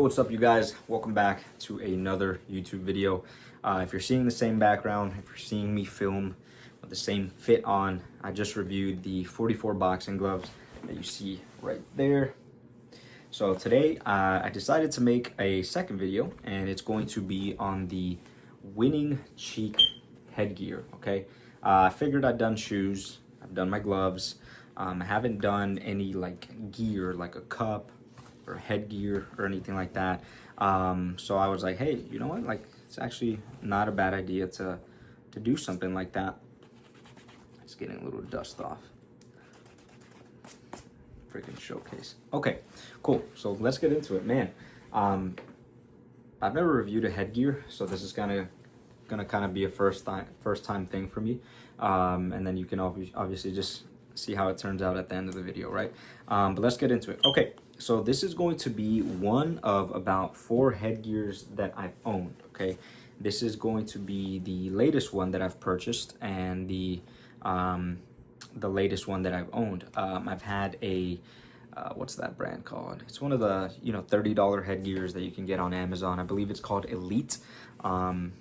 what's up, you guys? Welcome back to another YouTube video. If you're seeing the same background, if you're seeing me film with the same fit on, I just reviewed the 44 boxing gloves that you see right there. So today I decided to make a second video, and it's going to be on the winning cheek headgear. Okay, I figured I'd done shoes, I've done my gloves. I haven't done any like gear, like a cup or headgear or anything like that. So I was like, hey, you know what? Like, it's actually not a bad idea to do something like that. It's getting a little dust off. Freaking showcase. Okay, cool. So let's get into it, man. I've never reviewed a headgear, so this is gonna kind of be a first time thing for me. And then you can obviously just see how it turns out at the end of the video, right? But let's get into it. Okay, so this is going to be one of about 4 headgears that I've owned. Okay, this is going to be the latest one that I've purchased, and the latest one that I've owned. I've had a what's that brand called? It's one of the $30 headgears that you can get on Amazon. I believe it's called Elite. I'm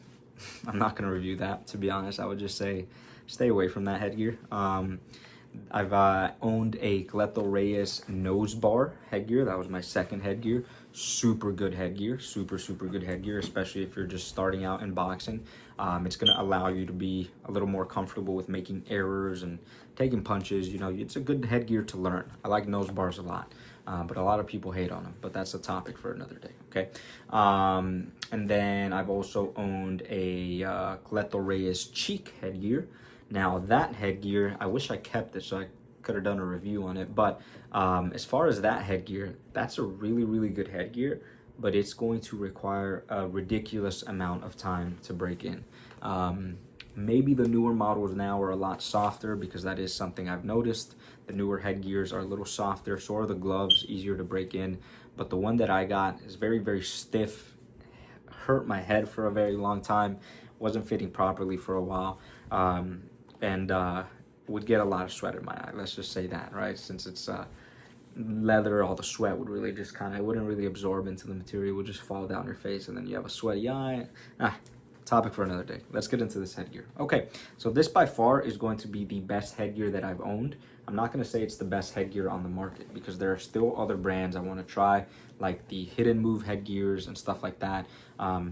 not going to review that, to be honest. I would just say stay away from that headgear. I've owned a Cleto Reyes nose bar headgear. That was my second headgear. Super good headgear, super good headgear, especially if you're just starting out in boxing. It's going to allow you to be a little more comfortable with making errors and taking punches. It's a good headgear to learn. I like nose bars a lot, but a lot of people hate on them, but that's a topic for another day, okay? And then I've also owned a Cleto Reyes cheek headgear. Now that headgear, I wish I kept it so I could have done a review on it. But as far as that headgear, that's a really good headgear, but it's going to require a ridiculous amount of time to break in. Maybe the newer models now are a lot softer, because that is something I've noticed. The newer headgears are a little softer, so are the gloves, easier to break in. But the one that I got is very stiff, hurt my head for a very long time, wasn't fitting properly for a while. And would get a lot of sweat in my eye. Let's just say that, right? Since it's leather, all the sweat would really just it wouldn't really absorb into the material. It would just fall down your face, and then you have a sweaty eye. Topic for another day. Let's get into this headgear. Okay, so this by far is going to be the best headgear that I've owned. I'm not going to say it's the best headgear on the market, because there are still other brands I want to try, like the hidden move headgears and stuff like that. I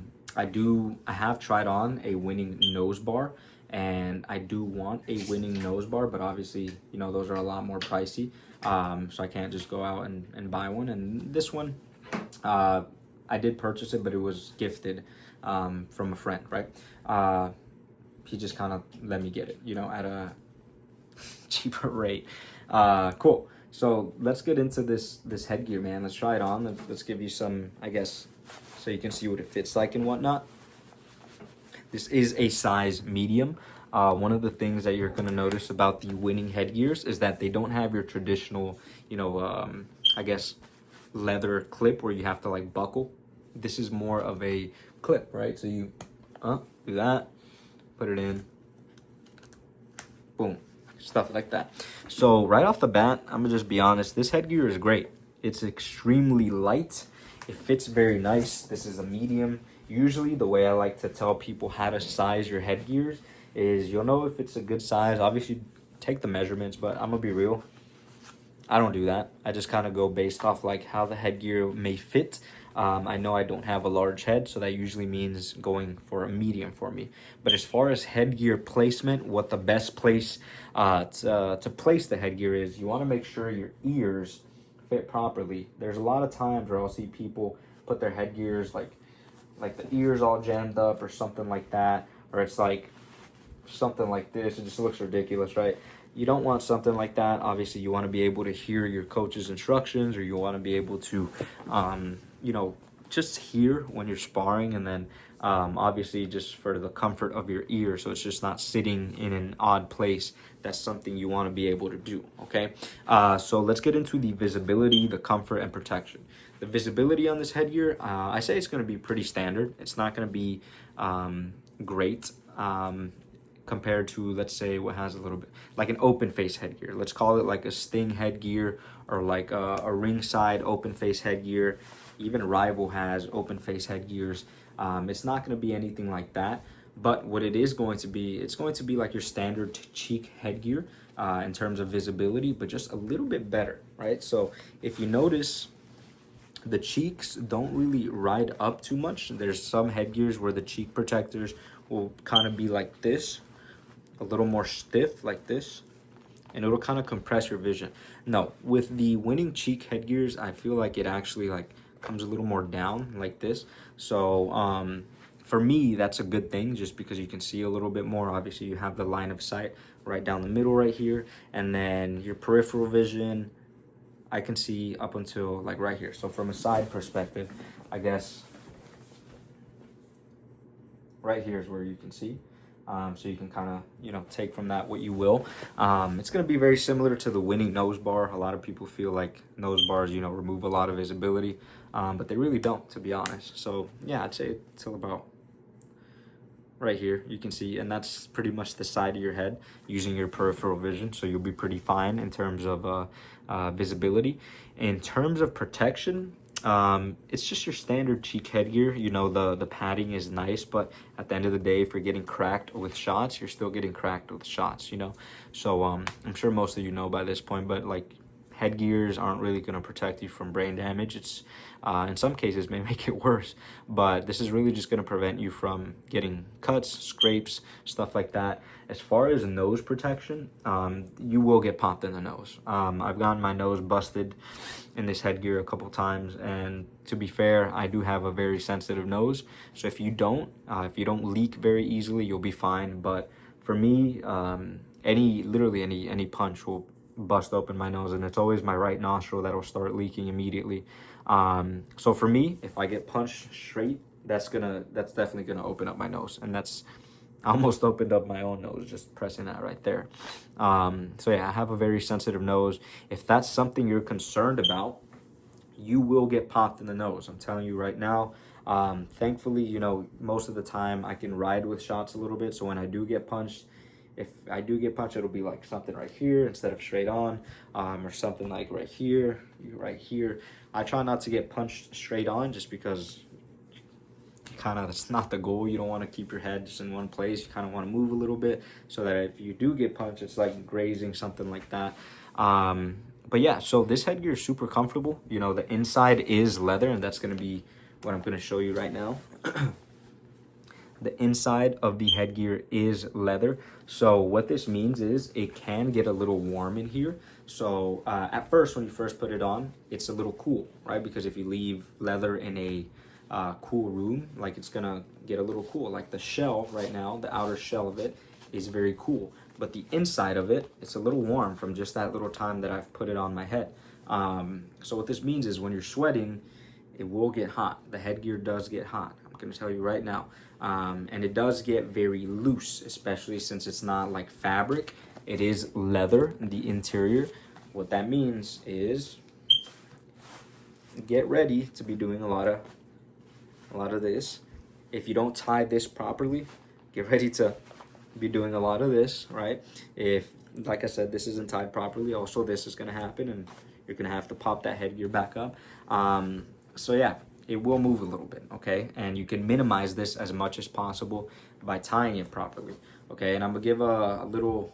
have tried on a winning nose bar, and I do want a winning nose bar, but obviously, those are a lot more pricey. So I can't just go out and buy one. And this one, I did purchase it, but it was gifted from a friend, right? He just kind of let me get it, at a cheaper rate. Cool. So let's get into this headgear, man. Let's try it on. Let's give you some, I guess, so you can see what it fits like and whatnot. This is a size medium. One of the things that you're going to notice about the winning headgears is that they don't have your traditional, I guess, leather clip where you have to like buckle. This is more of a clip, right? So you do that, put it in, boom, stuff like that. So right off the bat, I'm gonna just be honest, this headgear is great. It's extremely light. It fits very nice. This is a medium. Usually the way I like to tell people how to size your headgears is you'll know if it's a good size. Obviously take the measurements, but I'm gonna be real, I don't do that. I just kind of go based off like how the headgear may fit. I know I don't have a large head, so that usually means going for a medium for me. But as far as headgear placement, what the best place to place the headgear is, you want to make sure your ears fit properly. There's a lot of times where I'll see people put their headgears like the ears all jammed up or something like that, or it's like something like this. It just looks ridiculous, right? You don't want something like that. Obviously, you want to be able to hear your coach's instructions, or you want to be able to, just hear when you're sparring, and then obviously just for the comfort of your ear, so it's just not sitting in an odd place. That's something you want to be able to do, okay? So let's get into the visibility, the comfort, and protection. The visibility on this headgear, I say it's going to be pretty standard. It's not going to be great compared to, let's say, what has a little bit like an open face headgear. Let's call it like a Sting headgear, or like a ringside open face headgear. Even Rival has open face headgears. It's not going to be anything like that, but what it is going to be, it's going to be like your standard cheek headgear in terms of visibility, but just a little bit better, right? So if you notice, the cheeks don't really ride up too much. There's some headgears where the cheek protectors will kind of be like this, a little more stiff like this, and it'll kind of compress your vision. No, with the winning cheek headgears, I feel like it actually like comes a little more down like this. So for me, that's a good thing, just because you can see a little bit more. Obviously, you have the line of sight right down the middle right here, and then your peripheral vision, I can see up until like right here. So from a side perspective, I guess right here is where you can see. So you can kind of, you know, take from that what you will. It's going to be very similar to the winning nose bar. A lot of people feel like nose bars, you know, remove a lot of visibility, but they really don't, to be honest. So yeah, I'd say till about right here you can see, and that's pretty much the side of your head using your peripheral vision, so you'll be pretty fine in terms of visibility. In terms of protection, it's just your standard cheek headgear. You know, the padding is nice, but at the end of the day, if you're getting cracked with shots, you're still getting cracked with shots, you know. So I'm sure most of you know by this point, but like, headgears aren't really going to protect you from brain damage. It's in some cases may make it worse, but this is really just going to prevent you from getting cuts, scrapes, stuff like that. As far as nose protection, you will get popped in the nose. I've gotten my nose busted in this headgear a couple times, and to be fair, I do have a very sensitive nose, so if you don't leak very easily, you'll be fine. But for me, literally any punch will bust open my nose, and it's always my right nostril that'll start leaking immediately. So for me, if I get punched straight, that's definitely gonna open up my nose, and that's, I almost opened up my own nose just pressing that right there. So yeah, I have a very sensitive nose. If that's something you're concerned about, you will get popped in the nose. I'm telling you right now. Thankfully, you know, most of the time I can ride with shots a little bit, so when I do get punched, if I do get punched, it'll be like something right here instead of straight on, or something like right here, right here. I try not to get punched straight on, just because kind of, that's not the goal. You don't want to keep your head just in one place. You kind of want to move a little bit, so that if you do get punched, it's like grazing, something like that. But yeah, so this headgear is super comfortable. You know, the inside is leather, and that's going to be what I'm going to show you right now. The inside of the headgear is leather. So what this means is it can get a little warm in here. So at first, when you first put it on, it's a little cool, right? Because if you leave leather in a cool room, like, it's gonna get a little cool. Like the shell right now, the outer shell of it is very cool, but the inside of it, it's a little warm from just that little time that I've put it on my head. So what this means is when you're sweating, it will get hot. The headgear does get hot. I'm gonna tell you right now. And it does get very loose, especially since it's not like fabric. It is leather in the interior. What that means is, get ready to be doing a lot of this. If you don't tie this properly, get ready to be doing a lot of this, right? If, like I said, this isn't tied properly, also this is gonna happen, and you're gonna have to pop that headgear back up. So yeah, it will move a little bit, okay? And you can minimize this as much as possible by tying it properly, okay? And I'm gonna give a little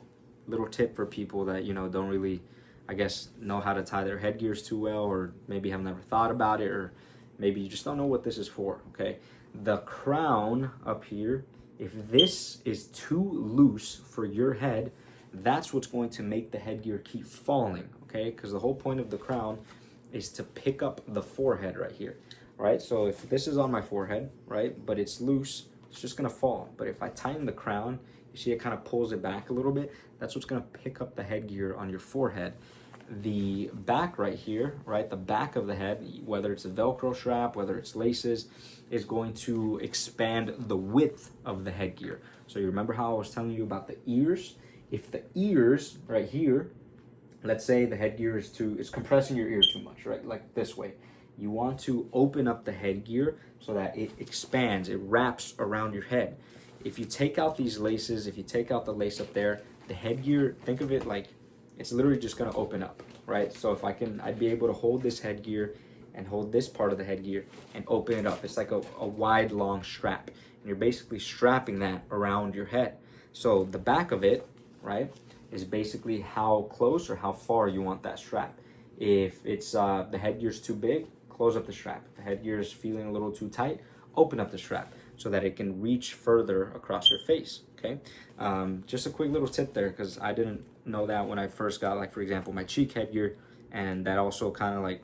tip for people that, you know, don't really, I guess, know how to tie their headgears too well, or maybe have never thought about it, or maybe you just don't know what this is for, okay? The crown up here, if this is too loose for your head, that's what's going to make the headgear keep falling, okay? Because the whole point of the crown is to pick up the forehead right here, right? So if this is on my forehead, right, but it's loose, it's just gonna fall. But if I tighten the crown, you see it kind of pulls it back a little bit, that's what's gonna pick up the headgear on your forehead. The back right here, right, the back of the head, whether it's a Velcro strap, whether it's laces, is going to expand the width of the headgear. So you remember how I was telling you about the ears? If the ears right here, let's say the headgear is compressing your ear too much, right, like this way, you want to open up the headgear so that it expands, it wraps around your head. If you take out these laces, if you take out the lace up there, the headgear, think of it like it's literally just gonna open up, right? So if I'd be able to hold this headgear and hold this part of the headgear and open it up. It's like a wide, long strap. And you're basically strapping that around your head. So the back of it, right, is basically how close or how far you want that strap. If it's the headgear's too big, close up the strap. If the headgear is feeling a little too tight, open up the strap so that it can reach further across your face, okay? Just a quick little tip there, because I didn't know that when I first got, like, for example, my cheek headgear, and that also kind of like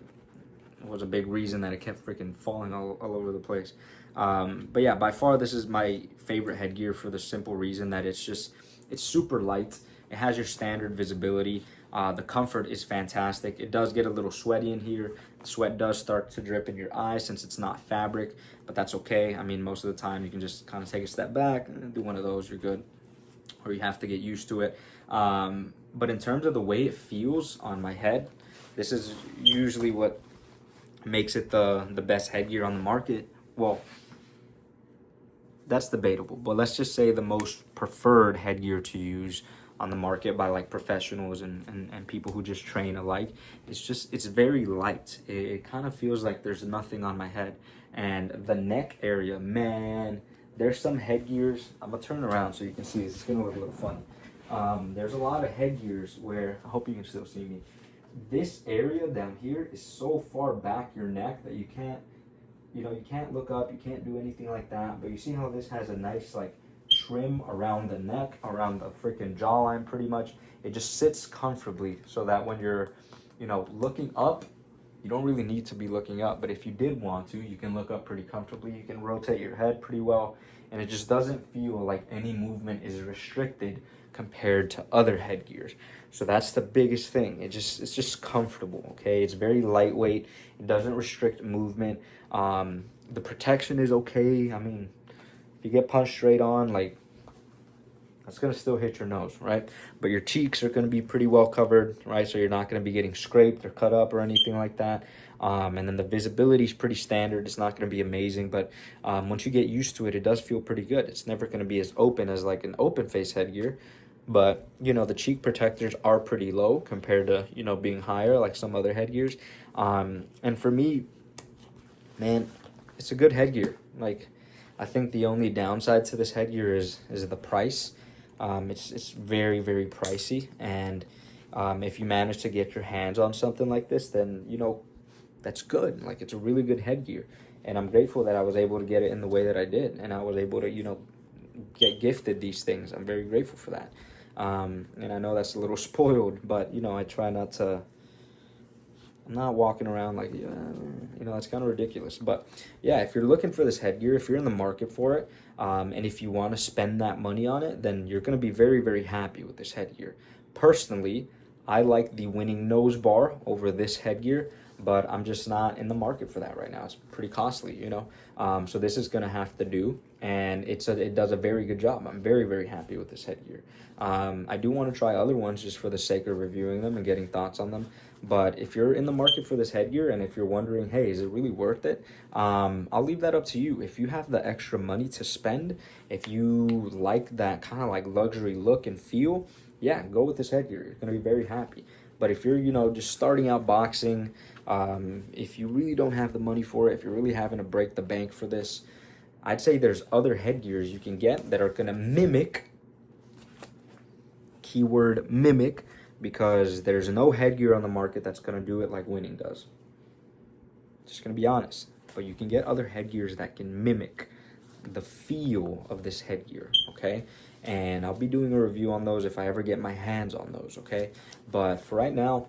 was a big reason that it kept freaking falling all over the place. But yeah, by far this is my favorite headgear for the simple reason that it's super light. It has your standard visibility. The comfort is fantastic. It does get a little sweaty in here. The sweat does start to drip in your eyes since it's not fabric, but that's okay. I mean, most of the time you can just kind of take a step back and do one of those, you're good. Or you have to get used to it. But in terms of the way it feels on my head, this is usually what makes it the best headgear on the market. Well, that's debatable, but let's just say the most preferred headgear to use on the market by like professionals and people who just train alike. It's very light. It kind of feels like there's nothing on my head. And the neck area, man, there's some headgears. I'm gonna turn around so you can see this. It's gonna look a little funny. There's a lot of headgears where, I hope you can still see me. This area down here is so far back your neck that you can't look up, you can't do anything like that. But you see how this has a nice like trim around the neck, around the freaking jawline pretty much. It just sits comfortably so that when you're, looking up, you don't really need to be looking up. But if you did want to, you can look up pretty comfortably. You can rotate your head pretty well. And it just doesn't feel like any movement is restricted compared to other headgears. So that's the biggest thing. It's just comfortable, okay? It's very lightweight. It doesn't restrict movement. The protection is okay. I mean, if you get punched straight on, like, that's gonna still hit your nose, right? But your cheeks are gonna be pretty well covered, right? So you're not gonna be getting scraped or cut up or anything like that. And then the visibility is pretty standard. It's not gonna be amazing, but once you get used to it, it does feel pretty good. It's never gonna be as open as like an open face headgear. But, the cheek protectors are pretty low compared to, being higher like some other headgears. And for me, man, it's a good headgear. Like, I think the only downside to this headgear is the price. It's very, very pricey. And if you manage to get your hands on something like this, then, that's good. Like, it's a really good headgear. And I'm grateful that I was able to get it in the way that I did. And I was able to, get gifted these things. I'm very grateful for that. And I know that's a little spoiled, but, I try not to, I'm not walking around like, that's kind of ridiculous. But yeah, if you're looking for this headgear, if you're in the market for it, and if you want to spend that money on it, then you're going to be very, very happy with this headgear. Personally, I like the winning nose bar over this headgear, but I'm just not in the market for that right now. It's pretty costly, so this is going to have to do, and it does a very good job. I'm very, very happy with this headgear. I do want to try other ones just for the sake of reviewing them and getting thoughts on them. But if you're in the market for this headgear and if you're wondering, hey, is it really worth it? I'll leave that up to you. If you have the extra money to spend, if you like that kind of like luxury look and feel, yeah, go with this headgear. You're going to be very happy. But if you're, just starting out boxing, if you really don't have the money for it, if you're really having to break the bank for this, I'd say there's other headgears you can get that are going to mimic, keyword mimic, because there's no headgear on the market that's going to do it like Winning does. Just going to be honest. But you can get other headgears that can mimic the feel of this headgear, okay? And I'll be doing a review on those if I ever get my hands on those, okay? But for right now,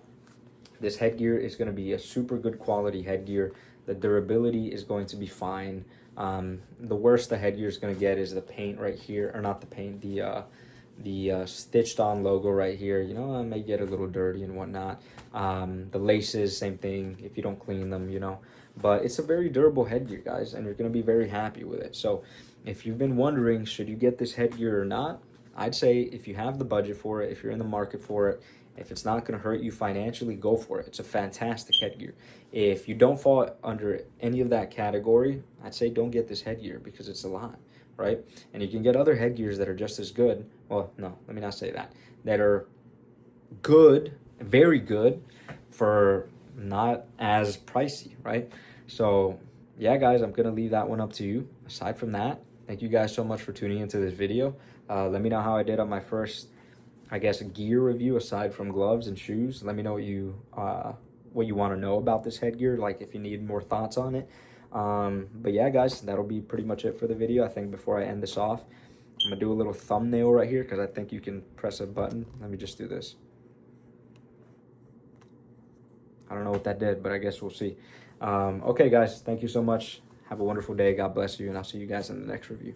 this headgear is going to be a super good quality headgear. The durability is going to be fine. The worst the headgear is going to get is the paint right here, or not the paint, the stitched on logo right here. It may get a little dirty and whatnot. The laces, same thing, if you don't clean them, but it's a very durable headgear, guys, and you're going to be very happy with it. So if you've been wondering, should you get this headgear or not, I'd say if you have the budget for it, if you're in the market for it, if it's not going to hurt you financially, go for it. It's a fantastic headgear. If you don't fall under any of that category, I'd say don't get this headgear because it's a lot, right? And you can get other headgears that are just as good. Well, no, let me not say that. That are good, very good for not as pricey, right? So yeah, guys, I'm gonna leave that one up to you. Aside from that, thank you guys so much for tuning into this video. Let me know how I did on my first, I guess, gear review aside from gloves and shoes. Let me know what you want to know about this headgear, like if you need more thoughts on it. But yeah, guys, that'll be pretty much it for the video. I think before I end this off, I'm gonna do a little thumbnail right here because I think you can press a button. Let me just do this. I don't know what that did, but I guess we'll see. Okay, guys, thank you so much. Have a wonderful day. God bless you, and I'll see you guys in the next review.